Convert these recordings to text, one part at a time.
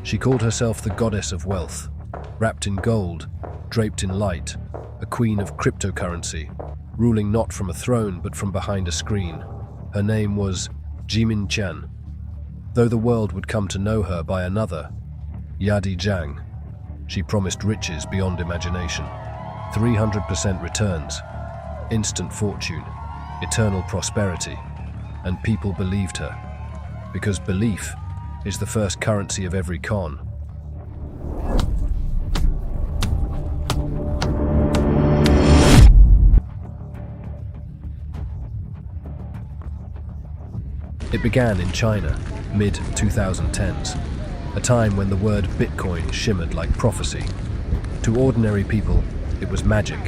She called herself the goddess of wealth, wrapped in gold, draped in light, a queen of cryptocurrency, ruling not from a throne but from behind a screen. Her name was Zhimin Qian, though the world would come to know her by another, Yadi Zhang. She promised riches beyond imagination, 300% returns, instant fortune, eternal prosperity, and people believed her, because belief is the first currency of every con. It began in China, mid-2010s, a time when the word Bitcoin shimmered like prophecy. To ordinary people, it was magic,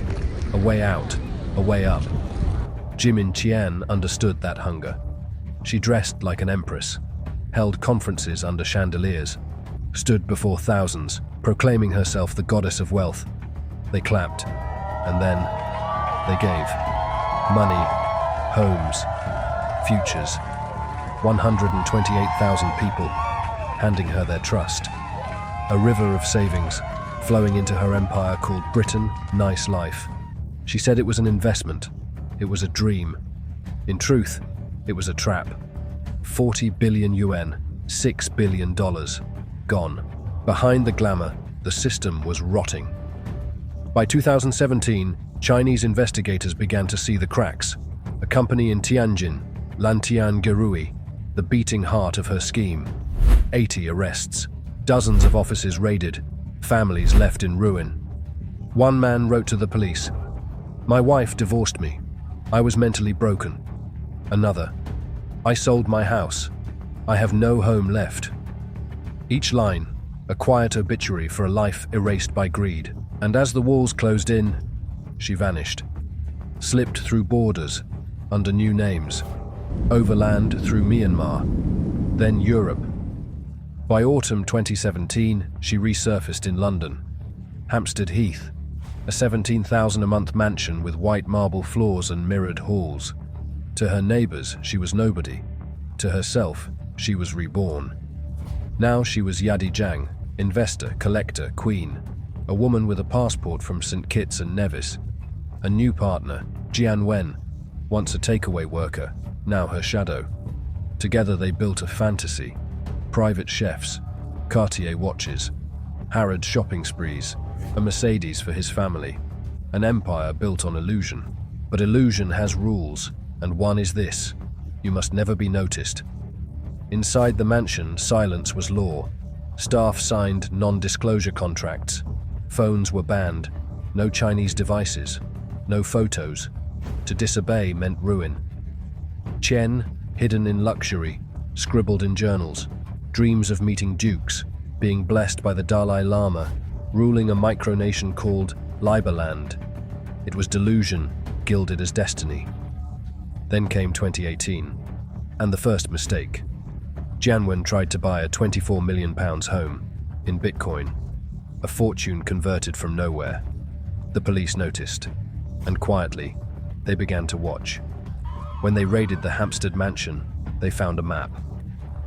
a way out, a way up. Zhimin Qian understood that hunger. She dressed like an empress, held conferences under chandeliers, stood before thousands, proclaiming herself the goddess of wealth. They clapped, and then they gave. Money, homes, futures. 128,000 people, handing her their trust. A river of savings flowing into her empire called Britain, Nice Life. She said it was an investment. It was a dream. In truth, it was a trap. 40 billion yuan, $6 billion, gone. Behind the glamour, the system was rotting. By 2017, Chinese investigators began to see the cracks. A company in Tianjin, Lantian Gerui, the beating heart of her scheme. 80 arrests, dozens of offices raided, families left in ruin. One man wrote to the police, "My wife divorced me. I was mentally broken." Another, "I sold my house. I have no home left." Each line, a quiet obituary for a life erased by greed. And as the walls closed in, she vanished. Slipped through borders, under new names. Overland through Myanmar, then Europe. By autumn 2017, she resurfaced in London. Hampstead Heath, a 17,000 a month mansion with white marble floors and mirrored halls. To her neighbors, she was nobody. To herself, she was reborn. Now she was Yadi Zhang, investor, collector, queen, a woman with a passport from St. Kitts and Nevis. A new partner, Jian Wen, once a takeaway worker, now her shadow. Together they built a fantasy. Private chefs, Cartier watches, Harrods shopping sprees, a Mercedes for his family. An empire built on illusion. But illusion has rules, and one is this: you must never be noticed. Inside the mansion, silence was law. Staff signed non-disclosure contracts. Phones were banned. No Chinese devices. No photos. To disobey meant ruin. Qian, hidden in luxury, scribbled in journals. Dreams of meeting dukes, being blessed by the Dalai Lama, ruling a micronation called Liberland. It was delusion, gilded as destiny. Then came 2018, and the first mistake. Jian Wen tried to buy a £24 million home in Bitcoin, a fortune converted from nowhere. The police noticed, and quietly, they began to watch. When they raided the Hampstead mansion, they found a map,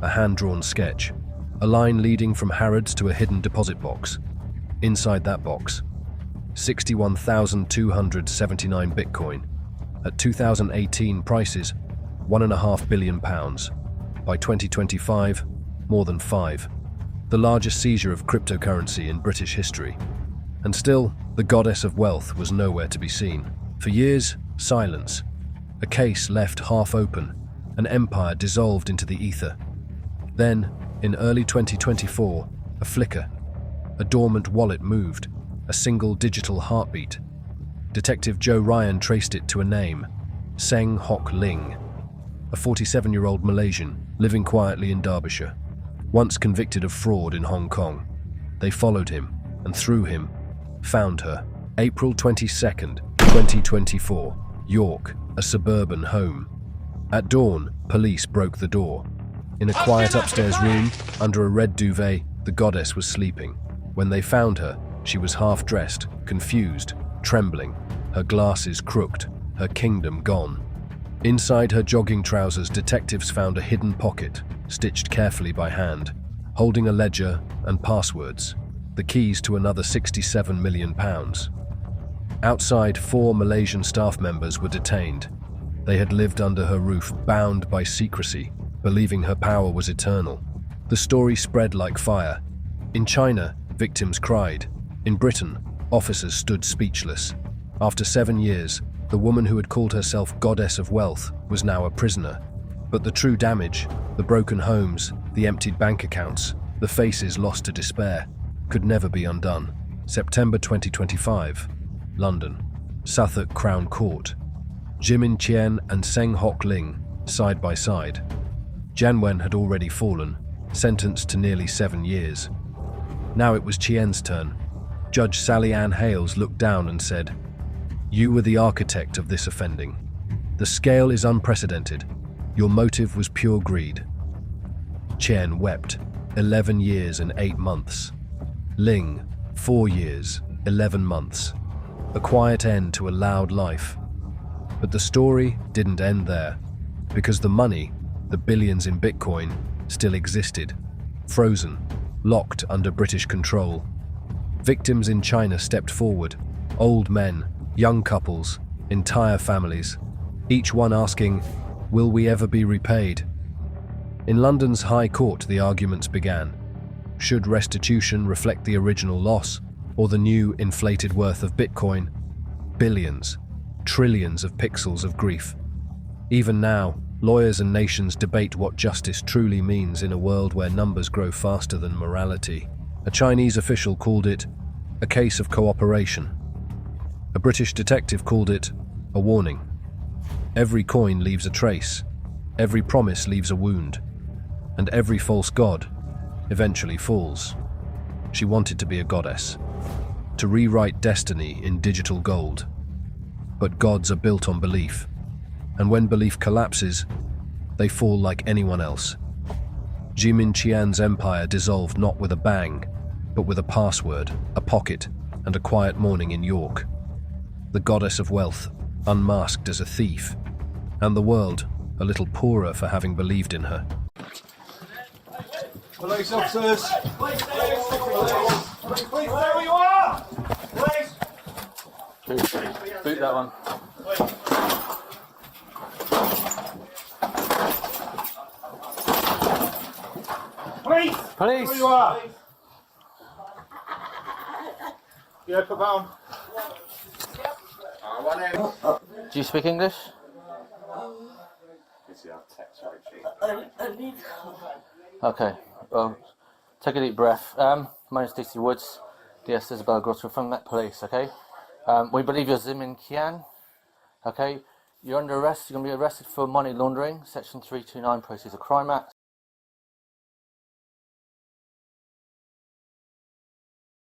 a hand-drawn sketch, a line leading from Harrods to a hidden deposit box. Inside that box, 61,279 Bitcoin. At 2018 prices, £1.5 billion. By 2025, more than 5. The largest seizure of cryptocurrency in British history. And still, the goddess of wealth was nowhere to be seen. For years, silence. A case left half open, an empire dissolved into the ether. Then, in early 2024, a flicker. A dormant wallet moved, a single digital heartbeat. Detective Joe Ryan traced it to a name, Seng Hok Ling, a 47-year-old Malaysian living quietly in Derbyshire, once convicted of fraud in Hong Kong. They followed him, and through him, found her. April 22nd, 2024, York, a suburban home. At dawn, police broke the door. In a quiet upstairs room, under a red duvet, the goddess was sleeping. When they found her, she was half-dressed, confused, trembling, her glasses crooked, her kingdom gone. Inside her jogging trousers, detectives found a hidden pocket, stitched carefully by hand. holding a ledger and passwords, the keys to another £67 million. Outside, 4 Malaysian staff members were detained. They had lived under her roof, bound by secrecy, believing her power was eternal. The story spread like fire. In China, victims cried. In Britain, officers stood speechless. After 7 years, the woman who had called herself Goddess of Wealth was now a prisoner. But the true damage, the broken homes, the emptied bank accounts, the faces lost to despair, could never be undone. September 2025, London, Southwark Crown Court. Zhimin Qian and Seng Hok Ling, side by side. Jian Wen had already fallen, sentenced to nearly 7 years. Now it was Qian's turn. Judge Sally Ann Hales looked down and said, "You were the architect of this offending. The scale is unprecedented. Your motive was pure greed." Qian wept, 11 years and 8 months. Ling, 4 years, 11 months. A quiet end to a loud life. But the story didn't end there, because the money, the billions in Bitcoin, still existed, frozen, locked under British control. Victims in China stepped forward, old men, young couples, entire families, each one asking, "Will we ever be repaid?" In London's High Court, the arguments began. Should restitution reflect the original loss, or the new inflated worth of Bitcoin? Billions, trillions of pixels of grief. Even now, lawyers and nations debate what justice truly means in a world where numbers grow faster than morality. A Chinese official called it a case of cooperation. A British detective called it a warning. Every coin leaves a trace, every promise leaves a wound, and every false god eventually falls. She wanted to be a goddess, to rewrite destiny in digital gold. But gods are built on belief, and when belief collapses, they fall like anyone else. Zhimin Qian's empire dissolved not with a bang, but with a password, a pocket, and a quiet morning in York. The goddess of wealth, unmasked as a thief, and the world a little poorer for having believed in her. Police officers! Police, stay where you are! Police! Boot that one. Police! Police! Where you are! Yeah, put that on. Do you speak English? Okay, well, take a deep breath. My name's Stacey Woods, DS Isabel Grotto from Met Police, okay? We believe you're Zhimin Qian, okay? You're under arrest, you're going to be arrested for money laundering, Section 329 Proceeds of Crime Act.